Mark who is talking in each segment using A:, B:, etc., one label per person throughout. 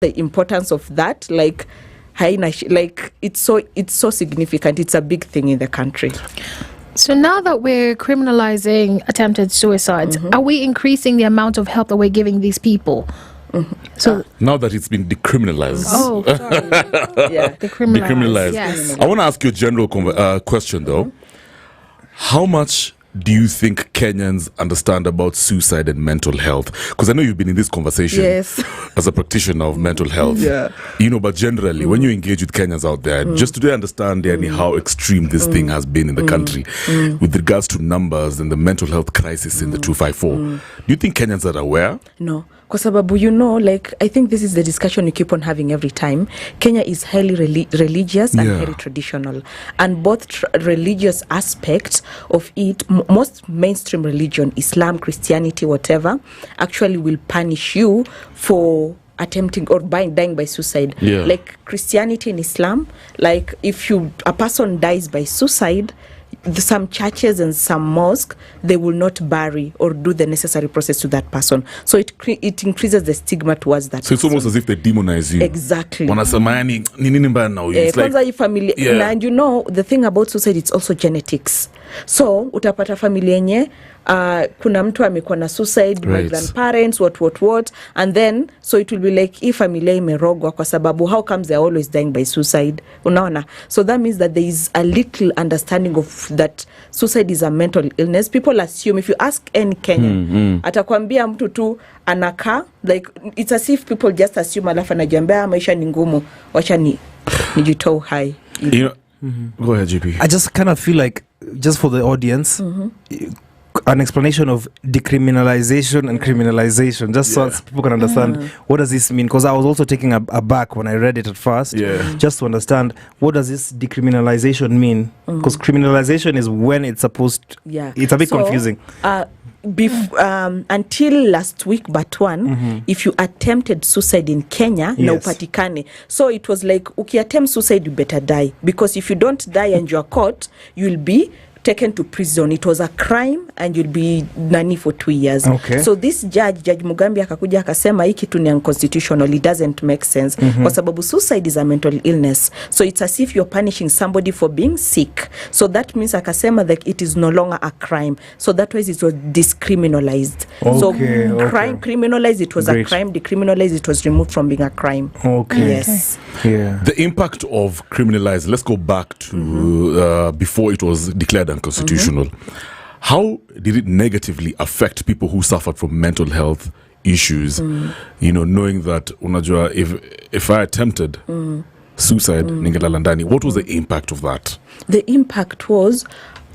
A: the importance of that, like it's so significant. It's a big thing in the country.
B: So now that we're criminalizing attempted suicides, are we increasing the amount of help that we're giving these people? So
C: now that it's been decriminalized.
B: Oh, sorry.
A: Yeah,
C: Decriminalized.
B: Yes.
C: I want to ask you a general question though. How much do you think Kenyans understand about suicide and mental health? Because I know you've been in this conversation as a practitioner of mental health. But generally, when you engage with Kenyans out there, just do they understand how extreme this thing has been in the country with regards to numbers and the mental health crisis in the 254? Do you think Kenyans are aware?
A: No. Kwa sababu, I think this is the discussion you keep on having every time. Kenya is highly religious and very traditional. And both religious aspects of it, most mainstream religion, Islam, Christianity, whatever, actually will punish you for attempting or dying by suicide. Like Christianity and Islam, like if a person dies by suicide, some churches and some mosques, they will not bury or do the necessary process to that person. So it increases the stigma towards that.
C: So it's almost as if they demonize you.
A: Exactly.
C: It's like,
A: family. And the thing about suicide, it's also genetics. So utapata familia yenye kuna mtu amekuwa na suicide, my grandparents, what, and then so it will be like if familia imerogwa kwa sababu how comes they're always dying by suicide, unaona? So that means that there is a little understanding of that suicide is a mental illness. People assume, if you ask any Kenyan, atakwambia mtu tu anaka, like it's as if people just assume alafu anajiambia maisha ni ngumu, wacha nijitoe hai.
C: Go ahead, GP.
D: I just kind of feel like, just for the audience, an explanation of decriminalization and criminalization, just so people can understand what does this mean. Because I was also taking aback when I read it at first, just to understand what does this decriminalization mean. Because criminalization is when it's supposed. It's a bit confusing.
A: Until last week, but if you attempted suicide in Kenya, na upatikane. So it was like, attempt suicide, you better die. Because if you don't die and you're caught, you'll be taken to prison. It was a crime and you'll be nani for 2 years. So this Judge Mugambi akakuja akasema hii kitu ni unconstitutional, it doesn't make sense. Kwa sababu suicide is a mental illness. So it's as if you're punishing somebody for being sick. So that means akasema that it is no longer a crime. So that way it was discriminalized. So crime criminalized, it was a crime. Decriminalized, it was removed from being a crime. Yes.
C: The impact of criminalized, let's go back to before it was declared unconstitutional. How did it negatively affect people who suffered from mental health issues? Knowing that unajua, if I attempted suicide, ningelala ndani, what was the impact of that?
A: The impact was,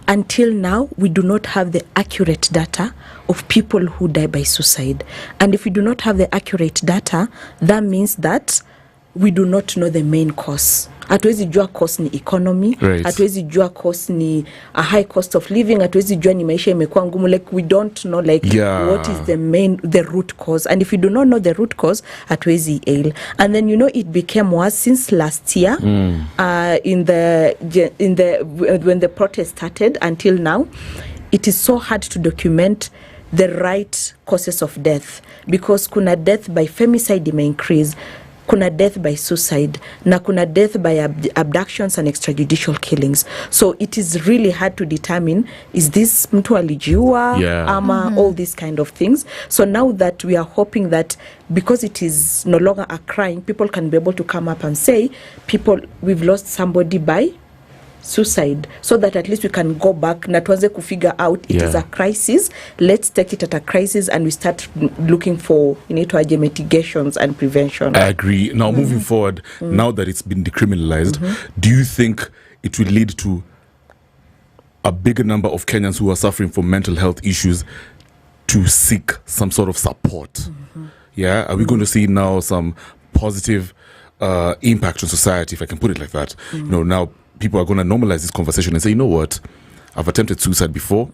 A: until now, we do not have the accurate data of people who die by suicide. And if we do not have the accurate data, that means that we do not know the main cause. Hatuwezi jua cause ni economy, hatuwezi jua cause ni a high cost of living, hatuwezi jua ni maisha imekuwa ngumu. Like we don't know what is the root cause. And if we do not know the root cause, hatuwezi ail. And then it became worse since last year when the protest started until now. It is so hard to document the right causes of death because kuna death by femicide may increase, kuna death by suicide, na kuna death by abductions and extrajudicial killings. So it is really hard to determine, is this mtu alijiua, ama all these kind of things. So now that we are hoping that because it is no longer a crime, people can be able to come up and say, we've lost somebody by suicide, so that at least we can go back na tuanze kufigure out it is a crisis. Let's take it at a crisis and we start looking for mitigations and prevention.
C: I agree. Now moving forward, now that it's been decriminalized, do you think it will lead to a bigger number of Kenyans who are suffering from mental health issues to seek some sort of support? Are we going to see now some positive impact on society, if I can put it like that? Now people are going to normalize this conversation and say, you know what, I've attempted suicide before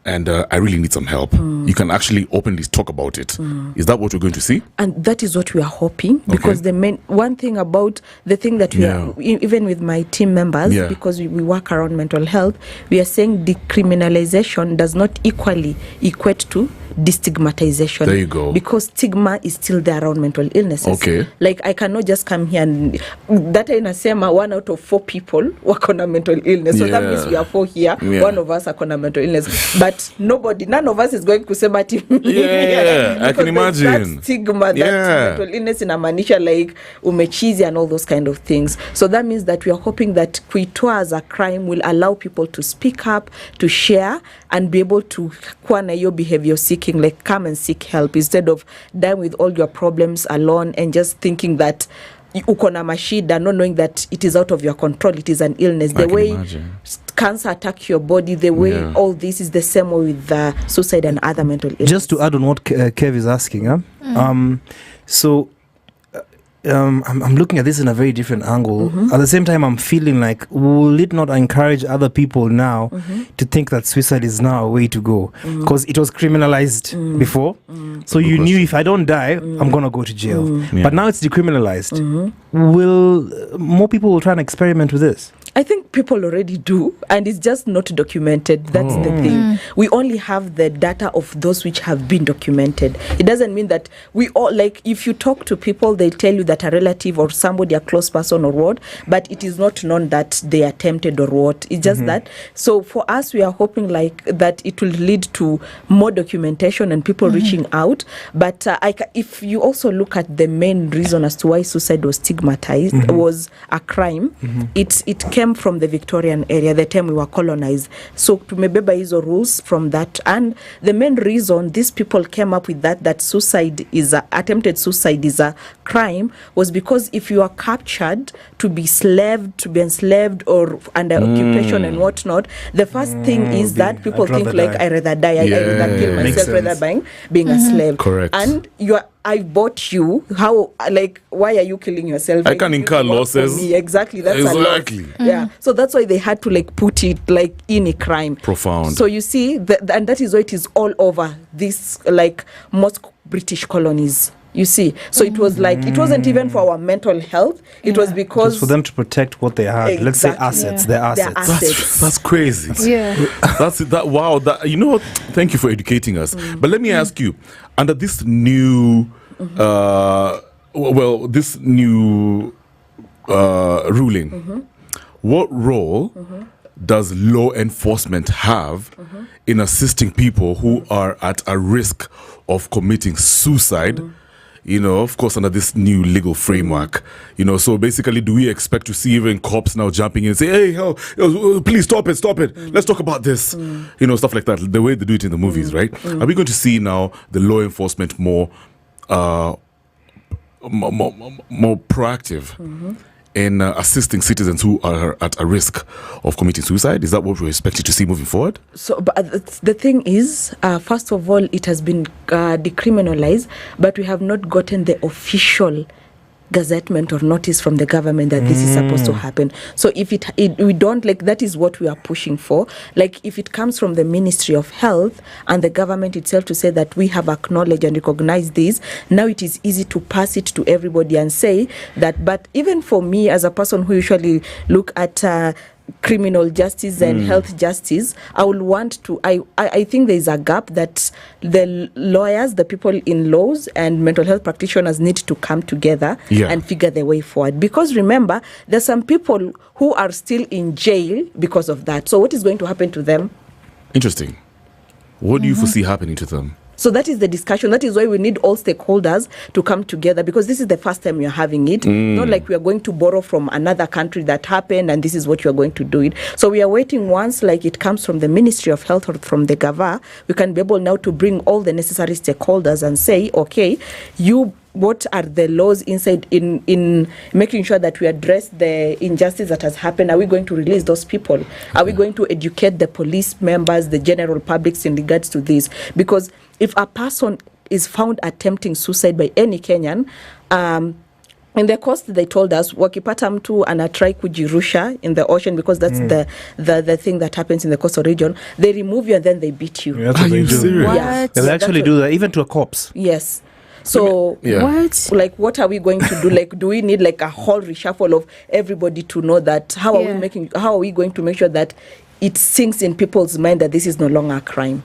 C: and I really need some help. You can actually openly talk about it. Is that what we're going to see? And
A: that is what we are hoping, because the main one thing about the thing that we are, even with my team members, because we work around mental health, we are saying decriminalization does not equally equate to destigmatization.
C: There you go.
A: Because stigma is still there around mental illnesses.
C: Okay.
A: Like I cannot just come here and that inasema 1 out of 4 people wako na mental illness. So that means we are 4 here.
C: Yeah.
A: 1 of us are na mental illness. But none of us is going to say ati
C: Yeah, I can imagine.
A: That stigma, that mental illness inamaanisha like umechizi and all those kind of things. So that means that we are hoping that kuitoa as a crime will allow people to speak up, to share, and be able to kuwa na hiyo behavior seeking, like come and seek help instead of dying with all your problems alone and just thinking that uko na mashida, not knowing that it is out of your control, it is an illness. The way cancer attack your body, the way all this is the same way with suicide and other mental illness.
D: Just to add on what Kev is asking, I'm looking at this in a very different angle. At the same time, I'm feeling like, will it not encourage other people now to think that suicide is now a way to go? Because it was criminalized before. So you knew if I don't die, I'm going to go to jail. But now it's decriminalized. Will more people will try and experiment with this?
A: I think people already do, and it's just not documented. That's the thing. We only have the data of those which have been documented. It doesn't mean that we all, like, if you talk to people, they'll tell you that a relative or somebody, a close person or what, but it is not known that they attempted or what. It's just that. So for us, we are hoping like that it will lead to more documentation and people reaching out. But if you also look at the main reason as to why suicide was stigmatized, was a crime, it came from the Victorian area, the time we were colonized. So tumebeba hizo rules from that, and the main reason these people came up with that suicide is attempted suicide is a crime was because if you are captured to be enslaved or under occupation and whatnot, the first thing is that people think like I rather die, I rather kill myself rather than being a slave.
C: Correct.
A: And I bought you. How? Like, why are you killing yourself?
C: I can incur losses.
A: Exactly. That's
C: exactly.
A: a loss. Yeah. So that's why they had to like put it like in a crime.
C: Profound.
A: So you see, and that is why it is all over this like most British colonies. You see, so it was like it wasn't even for our mental health. It was because
D: for them to protect what they had. Exactly. Let's say assets. Their assets.
C: That's crazy.
B: Yeah.
C: Wow. That, you know what? Thank you for educating us. But let me ask you, under this new, this new ruling, what role does law enforcement have in assisting people who are at a risk of committing suicide? You know, of course, under this new legal framework, you know, so basically, do we expect to see even cops now jumping in and say, hey, please stop it, let's talk about this, you know, stuff like that, the way they do it in the movies, right? Are we going to see now the law enforcement more proactive in assisting citizens who are at a risk of committing suicide? Is that what we're expected to see moving forward? So,
A: but the thing is, first of all, it has been decriminalized, but we have not gotten the official gazettement or notice from the government that this is supposed to happen. So if we don't, like, that is what we are pushing for. Like, if it comes from the Ministry of Health and the government itself to say that we have acknowledged and recognized this, now it is easy to pass it to everybody and say that. But even for me, as a person who usually look at criminal justice and health justice, I will want to, I think there is a gap that the lawyers, the people in laws and mental health practitioners need to come together and figure their way forward. Because remember, there's some people who are still in jail because of that. So what is going to happen to them?
C: Interesting. What do you foresee happening to them?
A: So that is the discussion. That is why we need all stakeholders to come together, because this is the first time we are having it. Not like we are going to borrow from another country that happened and this is what you are going to do it. So we are waiting once like it comes from the Ministry of Health or from the Gava, we can be able now to bring all the necessary stakeholders and say, okay, what are the laws inside in making sure that we address the injustice that has happened? Are we going to release those people? Are we going to educate the police members, the general public in regards to this? Because if a person is found attempting suicide by any Kenyan, in the coast they told us wakipata mtu anatry kujirusha in the ocean, because that's the thing that happens in the coastal region, they remove you and then they beat you.
D: Are you serious?
A: Yeah.
D: They actually do that even to a corpse.
A: Yes. So what are we going to do? Like, do we need like a whole reshuffle of everybody to know that? How are we going to make sure that it sinks in people's mind that this is no longer a crime.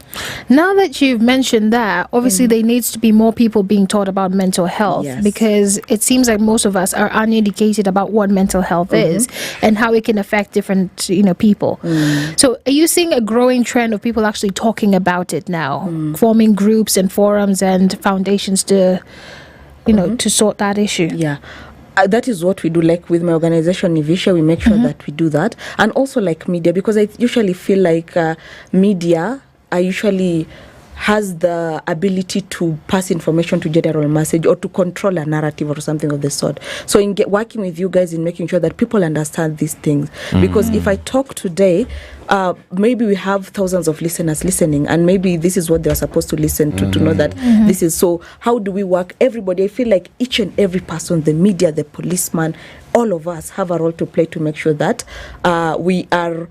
B: Now that you've mentioned that, obviously there needs to be more people being taught about mental health,
A: Yes.
B: because it seems like most of us are uneducated about what mental health is and how it can affect different, people. So are you seeing a growing trend of people actually talking about it now, forming groups and forums and foundations to, to sort that issue?
A: Yeah. That is what we do. Like with my organization Nivisha, we make sure that we do that. And also like media, because I usually feel like media usually has the ability to pass information to general message or to control a narrative or something of the sort. So in working with you guys in making sure that people understand these things. Because if I talk today, maybe we have thousands of listeners listening, and maybe this is what they are supposed to listen to know that this is. So how do we work? Everybody, I feel like each and every person, the media, the policeman, all of us have a role to play to make sure that we are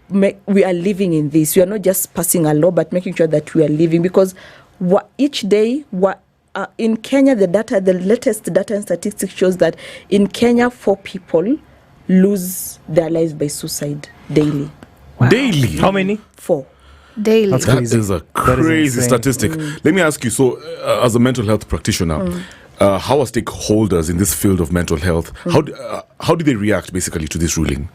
A: living in this. We are not just passing a law, but making sure that we are living. Because each day, in Kenya, the latest data and statistics shows that in Kenya, 4 people lose their lives by suicide daily.
C: Wow. Daily?
D: How many?
A: 4.
B: Daily.
D: That's
C: That
D: crazy.
C: is a crazy statistic. Let me ask you, so as a mental health practitioner, how are stakeholders in this field of mental health, how do they react basically to this ruling?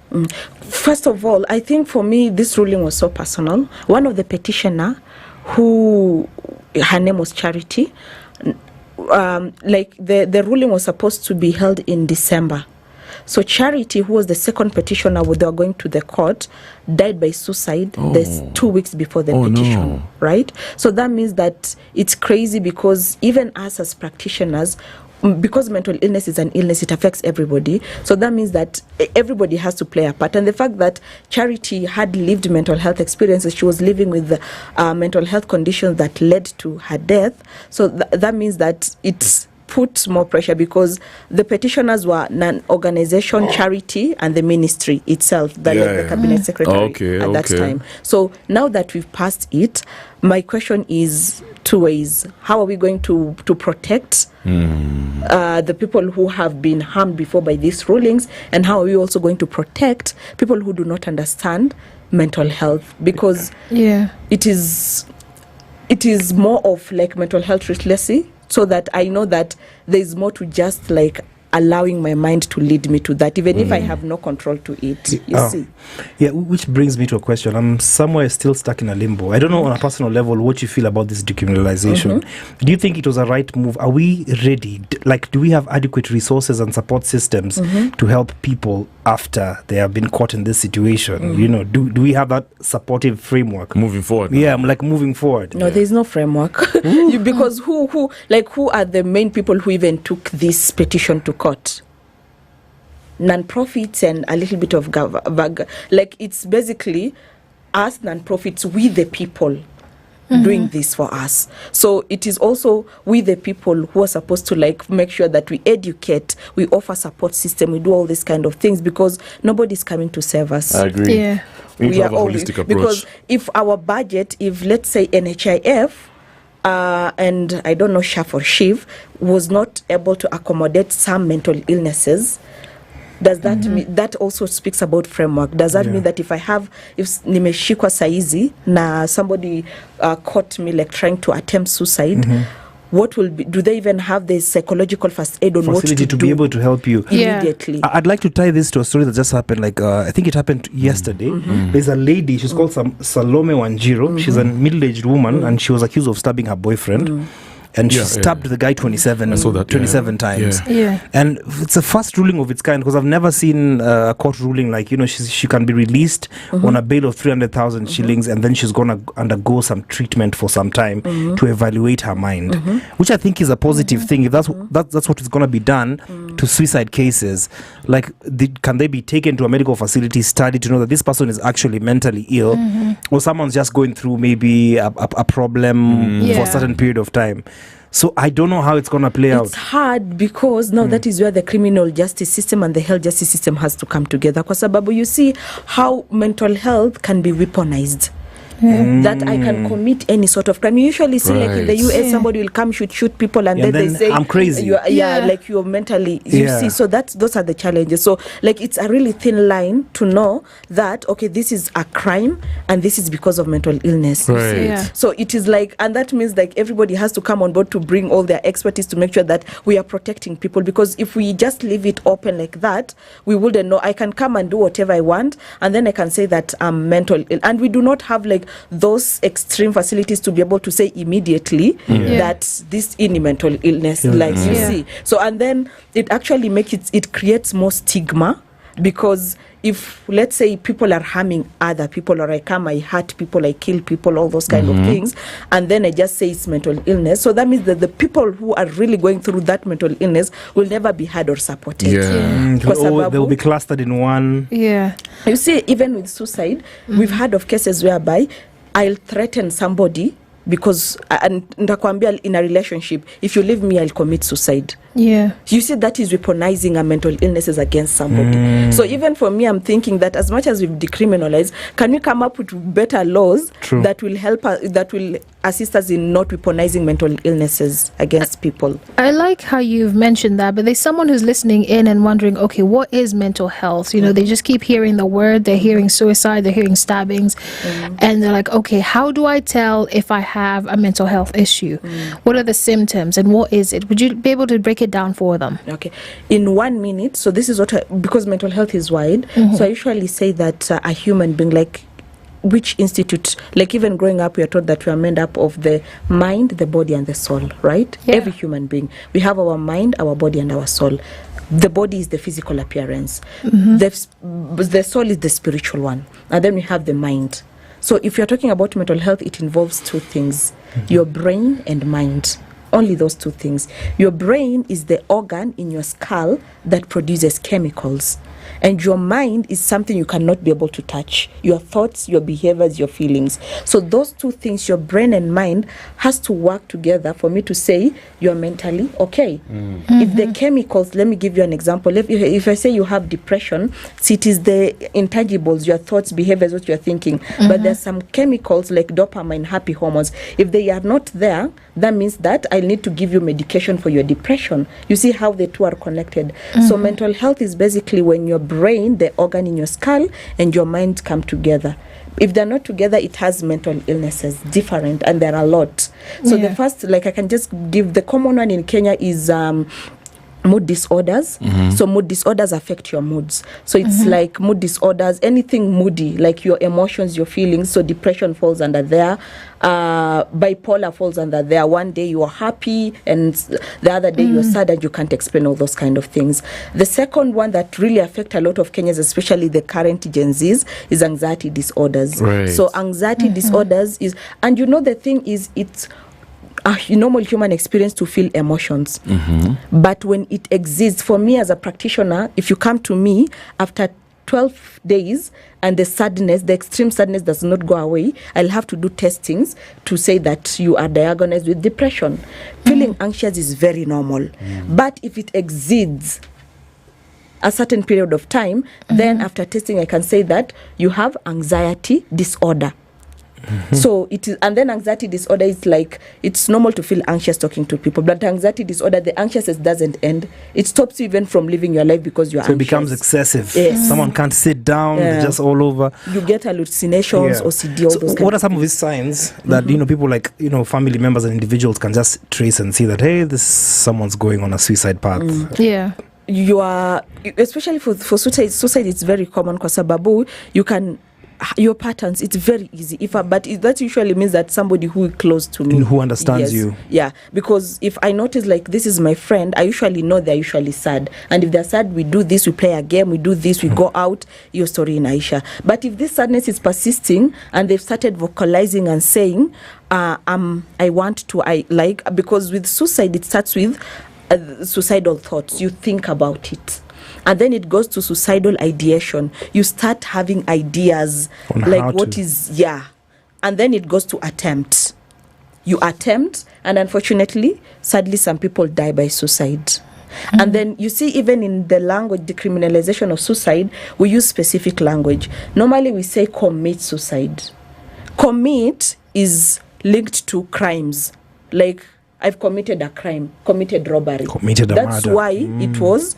A: First of all, I think for me, this ruling was so personal. One of the petitioner, who her name was Charity, the ruling was supposed to be held in December. So Charity, who was the second petitioner, they were going to the court, died by suicide 2 weeks before the petition, right? So that means that it's crazy, because even us as practitioners, because mental illness is an illness, it affects everybody. So that means that everybody has to play a part. And the fact that Charity had lived mental health experiences, she was living with mental health conditions that led to her death. So that means that it's put more pressure, because the petitioners were an organization, Charity, and the ministry itself, the cabinet secretary at that time. So now that we've passed it, my question is 2 ways. How are we going to protect the people who have been harmed before by these rulings, and how are we also going to protect people who do not understand mental health? Because it is more of like mental health literacy, so that I know that there's more to just like allowing my mind to lead me to that, even if I have no control to it, you see.
D: Yeah, which brings me to a question. I'm somewhere still stuck in a limbo. I don't know on a personal level what you feel about this decriminalization. Do you think it was a right move? Are we ready? Do we have adequate resources and support systems to help people after they have been caught in this situation? Do we have that supportive framework?
C: Moving forward.
D: Yeah, I'm moving forward.
A: No, there's no framework. Because who are the main people who even took this petition to court? Non-profits and a little bit of it's basically us non-profits, we the people doing this for us. So it is also we the people who are supposed to make sure that we educate, we offer support system, we do all these kind of things, because nobody's coming to save us.
C: I agree.
B: Yeah.
C: We need to have a holistic approach.
A: Because if our budget, if let's say NHIF and I don't know, SHAF or SHIV was not able to accommodate some mental illnesses, does that mean that also speaks about framework? Does that mean that if nimeshikwa saizi na somebody caught me trying to attempt suicide, what will be? Do they even have the psychological first aid on
D: facility
A: what to do
D: be able to help you
A: immediately?
D: I'd like to tie this to a story that just happened. I think it happened yesterday. There's a lady. She's called Salome Wanjiro. She's a middle-aged woman, and she was accused of stabbing her boyfriend. And she stabbed the guy 27 times. And it's the first ruling of its kind, because I've never seen a court ruling she can be released on a bail of 300,000 shillings, and then she's going to undergo some treatment for some time to evaluate her mind, which I think is a positive thing. If that's what is going to be done to suicide cases, can they be taken to a medical facility, studied to know that this person is actually mentally ill, or someone's just going through maybe a problem for a certain period of time. So I don't know how it's going to play out.
A: It's hard, because now that is where the criminal justice system and the health justice system has to come together. Kwa sababu you see how mental health can be weaponized. that I can commit any sort of crime. You usually see like in the US, somebody will come shoot people, and then they say
D: I'm crazy.
A: Like you're mentally. You see, so those are the challenges. So like it's a really thin line to know that okay, this is a crime and this is because of mental illness. You see?
B: Yeah.
A: So it is like, and that means like everybody has to come on board to bring all their expertise to make sure that we are protecting people. Because if we just leave it open like that, we wouldn't know. I can come and do whatever I want, and then I can say that I'm mental ill, and we do not have like those extreme facilities to be able to say immediately that this is mental illness, like you see. So and then it actually it creates more stigma, because if let's say people are harming other people, or I hurt people, I kill people, all those kind of things, and then I just say it's mental illness, so that means that the people who are really going through that mental illness will never be heard or supported.
D: They'll be clustered in one.
A: You see, even with suicide, we've heard of cases whereby I'll threaten somebody because nitakwambia in a relationship, if you leave me, I'll commit suicide. You see, that is weaponizing a mental illnesses against somebody. So even for me, I'm thinking that as much as we've decriminalized, can we come up with better laws that will help us, that will assist us in not weaponizing mental illnesses against people?
B: I like how you've mentioned that, but there's someone who's listening in and wondering, okay, what is mental health? You know, they just keep hearing the word, they're hearing suicide, they're hearing stabbings, and they're like, okay, how do I tell if I have a mental health issue? What are the symptoms and what is it? Would you be able to break it down for them?
A: Okay, in 1 minute. So this is what because mental health is wide, so I usually say that a human being, like which institute, like even growing up, we are taught that we are made up of the mind, the body, and the soul, right? Every human being, we have our mind, our body, and our soul. The body is the physical appearance, the soul is the spiritual one, and then we have the mind. So if you're talking about mental health, it involves two things, your brain and mind. Only those two things. Your brain is the organ in your skull that produces chemicals. And your mind is something you cannot be able to touch. Your thoughts, your behaviors, your feelings. So those two things, your brain and mind, has to work together for me to say you're mentally okay. If the chemicals, let me give you an example. If I say you have depression, see, it is the intangibles, your thoughts, behaviors, what you're thinking. But there's some chemicals like dopamine, happy hormones. If they are not there, that means that I need to give you medication for your depression. You see how the two are connected. So mental health is basically when your brain, the organ in your skull, and your mind come together. If they're not together, it has mental illnesses, different, and there are a lot. So the first, like I can just give, the common one in Kenya is mood disorders. So mood disorders affect your moods. So it's like mood disorders, anything moody, like your emotions, your feelings. So depression falls under there. Bipolar falls under there. One day you are happy and the other day you're sad, and you can't explain all those kind of things. The second one that really affect a lot of Kenyans, especially the current Gen Zs, is anxiety disorders. So anxiety disorders is, and you know the thing is, it's a normal human experience to feel emotions. But when it exists, for me as a practitioner, if you come to me after 12 days and the sadness, the extreme sadness does not go away, I'll have to do testings to say that you are diagnosed with depression. Feeling anxious is very normal. But if it exceeds a certain period of time, then after testing I can say that you have anxiety disorder. So it is, and then anxiety disorder is like, it's normal to feel anxious talking to people, but anxiety disorder, the anxiousness doesn't end. It stops you even from living your life because you're anxious.
D: So it becomes excessive. Someone can't sit down, they're just all over.
A: You get hallucinations, OCD, all
D: so
A: those
D: what are some of these signs that people like family members and individuals can just trace and see that, hey, this someone's going on a suicide path?
A: You are, especially for suicide it's very common kwa sababu you can, your patterns, it's very easy. That usually means that somebody who is close to me,
D: who understands you.
A: Because if I notice like this is my friend, I usually know they're usually sad, and if they're sad, we do this, we play a game, we do this, we go out, your story in Aisha. But if this sadness is persisting and they've started vocalizing and saying because with suicide it starts with suicidal thoughts, you think about it. And then it goes to suicidal ideation. You start having ideas like what is, and then it goes to attempt. You attempt, and unfortunately, sadly, some people die by suicide. And then you see, even in the language, decriminalization of suicide, we use specific language. Normally we say commit suicide. Commit is linked to crimes. Like, I've committed a crime, committed robbery. That's
D: murder.
A: why it was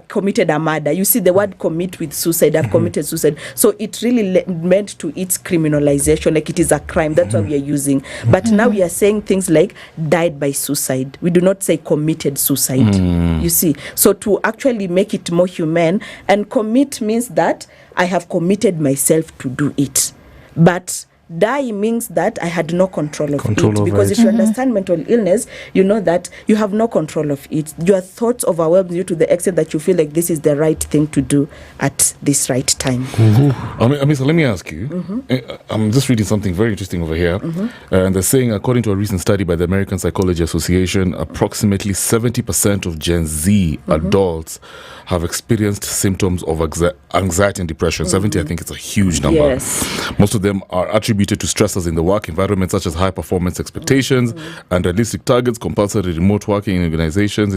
A: committed a murder. You see the word commit with suicide. I've committed suicide. So it really meant to its criminalization, like it is a crime. That's what we are using. But now we are saying things like died by suicide. We do not say committed suicide. You see. So to actually make it more humane, and commit means that I have committed myself to do it. But die means that I had no control of it. Because if you understand mental illness, you know that you have no control of it. Your thoughts overwhelm you to the extent that you feel like this is the right thing to do at this right time.
C: Amisa, let me ask you. I'm just reading something very interesting over here. And they're saying, according to a recent study by the American Psychology Association, approximately 70% of Gen Z adults have experienced symptoms of anxiety and depression. 70, I think it's a huge number.
A: Yes.
C: Most of them are attributed to stressors in the work environment, such as high performance expectations, unrealistic targets, compulsory remote working in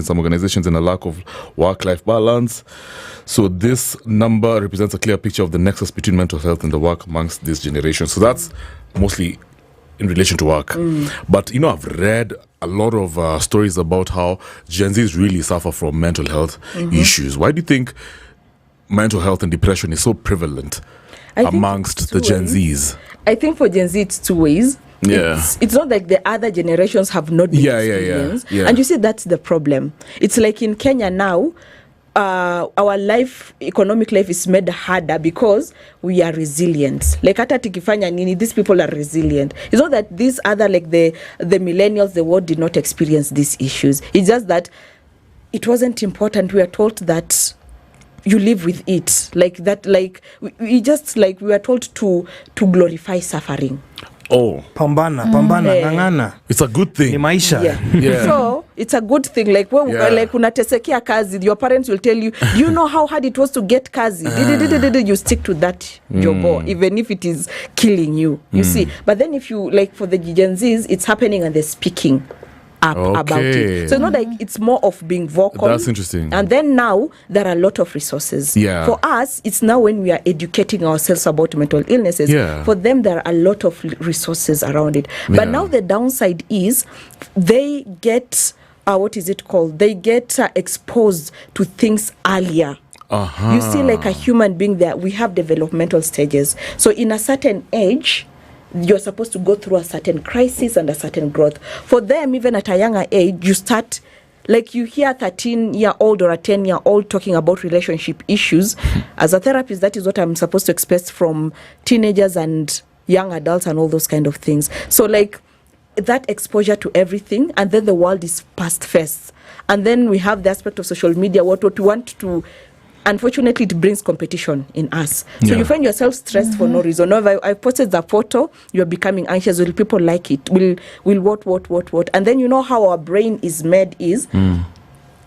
C: some organizations, and a lack of work-life balance. So this number represents a clear picture of the nexus between mental health and the work amongst this generation. So that's mostly in relation to work. But, you know, I've read a lot of stories about how Gen Zs really suffer from mental health issues. Why do you think mental health and depression is so prevalent amongst the Gen Zs?
A: I think for Gen Z, it's two ways.
C: Yeah.
A: It's not like the other generations have not been experienced.
C: Yeah.
A: And you see, that's the problem. It's like in Kenya now, our life, economic life is made harder because we are resilient. Like hata tikifanya nini, these people are resilient. It's not that these other, like the millennials, the world did not experience these issues. It's just that it wasn't important. We are told that you live with it, like that, like we just, like we were told to glorify suffering.
C: Oh,
D: pambana ngangana,
C: it's a good thing.
D: Ni maisha.
A: Yeah. So it's a good thing. Like when like unatesekea kazi, your parents will tell you, you know how hard it was to get kazi. You stick to that job, even if it is killing you. You see. But then if you, like for the Gen Zs, it's happening and they're speaking up about it. So it's not like it's more of being vocal.
C: That's interesting.
A: And then now there are a lot of resources.
C: Yeah.
A: For us, it's now when we are educating ourselves about mental illnesses.
C: Yeah.
A: For them, there are a lot of resources around it. But now the downside is they get what is it called? They get exposed to things earlier. You see, like a human being, there we have developmental stages. So in a certain age, you're supposed to go through a certain crisis and a certain growth. For them, even at a younger age, you start, like you hear a 13-year-old or a 10-year-old talking about relationship issues. As a therapist, that is what I'm supposed to expect from teenagers and young adults and all those kind of things. So like that exposure to everything, and then the world is past first. And then we have the aspect of social media, what we want to. Unfortunately, it brings competition in us. So you find yourself stressed for no reason. No, if I posted the photo, you're becoming anxious. Will people like it? Will what? And then you know how our brain is made is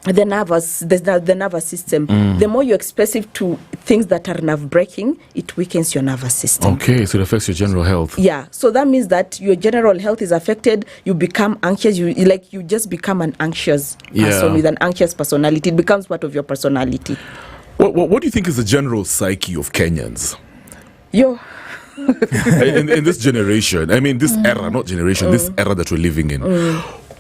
A: the nervous system. The more you're expressive to things that are nerve-breaking, it weakens your nervous system.
C: Okay, so it affects your general health.
A: Yeah, so that means that your general health is affected. You become anxious. You just become an anxious person with an anxious personality. It becomes part of your personality.
C: What do you think is the general psyche of Kenyans? In this generation, I mean, this era, not generation, this era that we're living in.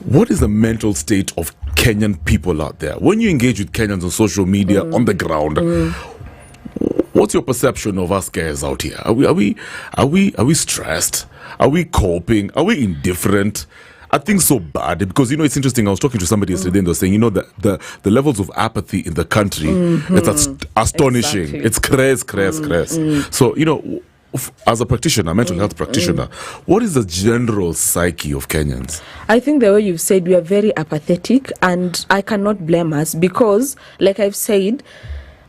C: What is the mental state of Kenyan people out there? When you engage with Kenyans on social media, on the ground, what's your perception of us guys out here? Are we stressed? Are we coping? Are we indifferent? I think so bad because, you know, it's interesting. I was talking to somebody yesterday and they were saying, you know, the levels of apathy in the country, it's astonishing.
A: Exactly.
C: It's crazy. So, you know, as a practitioner, mental health practitioner, what is the general psyche of Kenyans?
A: I think the way you've said, we are very apathetic, and I cannot blame us because, like I've said,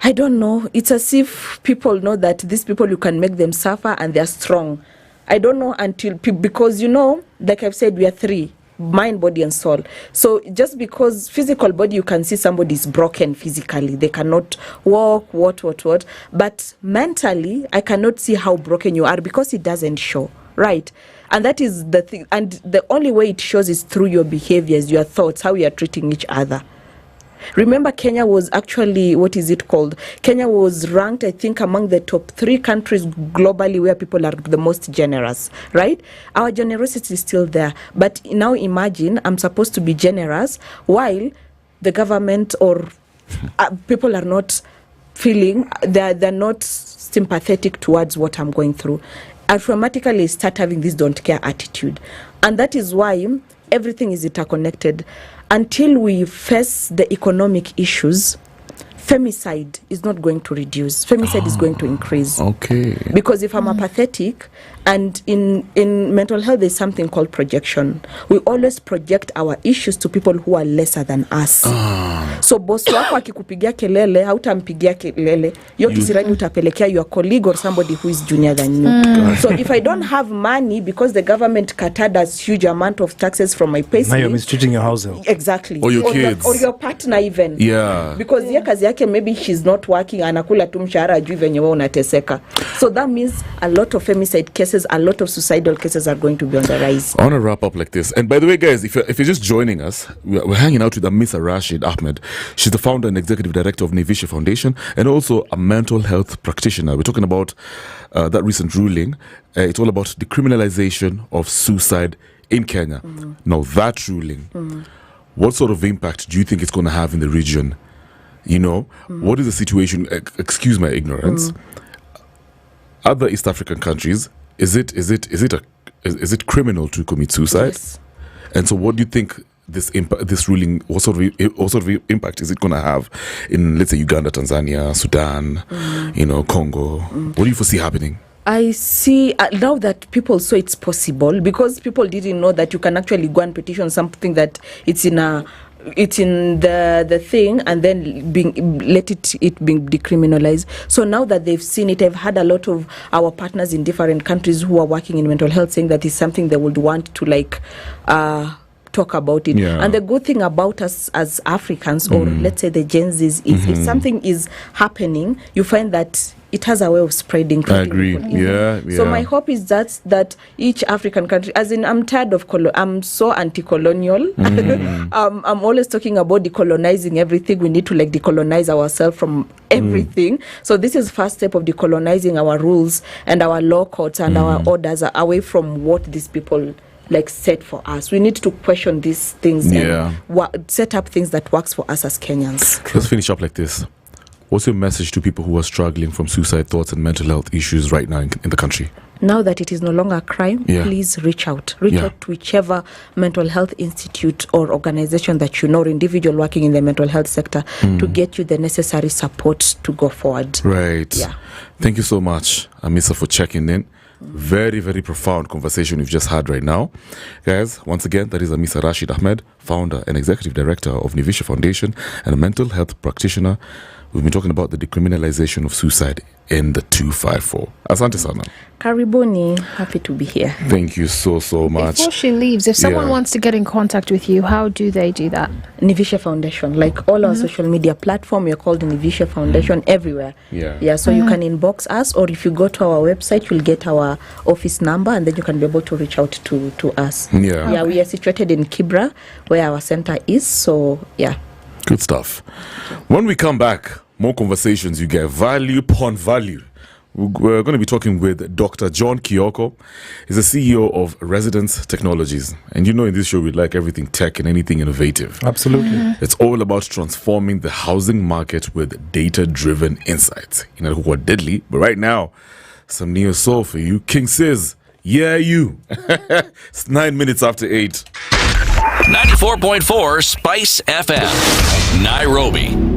A: I don't know. It's as if people know that these people, you can make them suffer and they're strong. I don't know until, because, you know, like I've said, we are three: mind, body, and soul. So just because physical body, you can see somebody is broken physically, they cannot walk, what. But mentally, I cannot see how broken you are because it doesn't show, right? And that is the thing. And the only way it shows is through your behaviors, your thoughts, how you are treating each other. Remember, Kenya was actually, Kenya was ranked, I think, among the top 3 countries globally where people are the most generous, right? Our generosity is still there. But now imagine I'm supposed to be generous while the government or people are not feeling, they're not sympathetic towards what I'm going through. Automatically start having this don't care attitude. And that is why everything is interconnected. Until we face the economic issues, femicide is not going to reduce. Femicide is going to increase.
C: Okay.
A: Because if I'm apathetic, and in mental health there's something called projection. We always project our issues to people who are lesser than us. So boss wako akikupigia kelele, hautampigia kelele. Yo kisirani utapelekea your colleague or somebody who is junior than you. So if I don't have money because the government cut us huge amount of taxes from my pay slip.
D: Now you're mistreating your household.
A: Exactly.
C: Or your kids.
A: Or your partner even.
C: Yeah.
A: Because ye kazi yake maybe she's not working, anakula tu mshahara ajui venye wewe unateseka. So that means a lot of femicide cases, a lot of suicidal cases are going to be on the rise.
C: I want to wrap up like this. And by the way, guys, if you're just joining us, we're hanging out with Amisa Rashid Ahmed. She's the founder and executive director of Nivisha Foundation and also a mental health practitioner. We're talking about that recent ruling. It's all about decriminalization of suicide in Kenya. Now, that ruling, what sort of impact do you think it's going to have in the region? You know, what is the situation? Excuse my ignorance. Other East African countries, is it criminal to commit suicide?
A: Yes.
C: And so, what do you think this ruling, what sort of impact is it going to have in, let's say, Uganda, Tanzania, Sudan, Congo? What do you foresee happening?
A: I see now that people saw it's possible, because people didn't know that you can actually go and petition something that it's in the thing and then let it being decriminalized. So now that they've seen it, I've had a lot of our partners in different countries who are working in mental health saying that it's something they would want to talk about it.
C: Yeah.
A: And the good thing about us as Africans, or let's say the Gen Zs, is if something is happening, you find that it has a way of spreading.
C: I agree. Yeah.
A: So my hope is that each African country, as in, I'm tired of I'm so anti-colonial. I'm always talking about decolonizing everything. We need to decolonize ourselves from everything. So this is first step of decolonizing our rules and our law courts and our orders away from what these people set for us. We need to question these things and set up things that works for us as Kenyans.
C: Let's finish up like this. What's your message to people who are struggling from suicide thoughts and mental health issues right now in the country?
A: Now that it is no longer a crime, please reach out. Reach out to whichever mental health institute or organization that you know, or individual working in the mental health sector, to get you the necessary support to go forward.
C: Right.
A: Yeah.
C: Thank you so much, Amisa, for checking in. Very, very profound conversation we've just had right now. Guys, once again, that is Amisa Rashid Ahmed, founder and executive director of Nivisha Foundation and a mental health practitioner. We've been talking about the decriminalization of suicide in the 254. Asante sana.
A: Karibuni, happy to be here.
C: Thank you so much.
B: Before she leaves, if someone wants to get in contact with you, how do they do that?
A: Nivisha Foundation, all our social media platform, we're called Nivisha Foundation everywhere. So you can inbox us, or if you go to our website, you'll get our office number, and then you can be able to reach out to us. We are situated in Kibra, where our center is. So
C: good stuff. When we come back, more conversations. You get value upon value. We're going to be talking with Dr. John Kioko. He's the CEO of Residence Technologies. And in this show, we like everything tech and anything innovative.
D: Absolutely.
C: It's all about transforming the housing market with data-driven insights. Who are deadly. But right now, some neo soul for you. King Sis, you. It's 9 minutes after 8.
E: 94.4 Spice FM, Nairobi.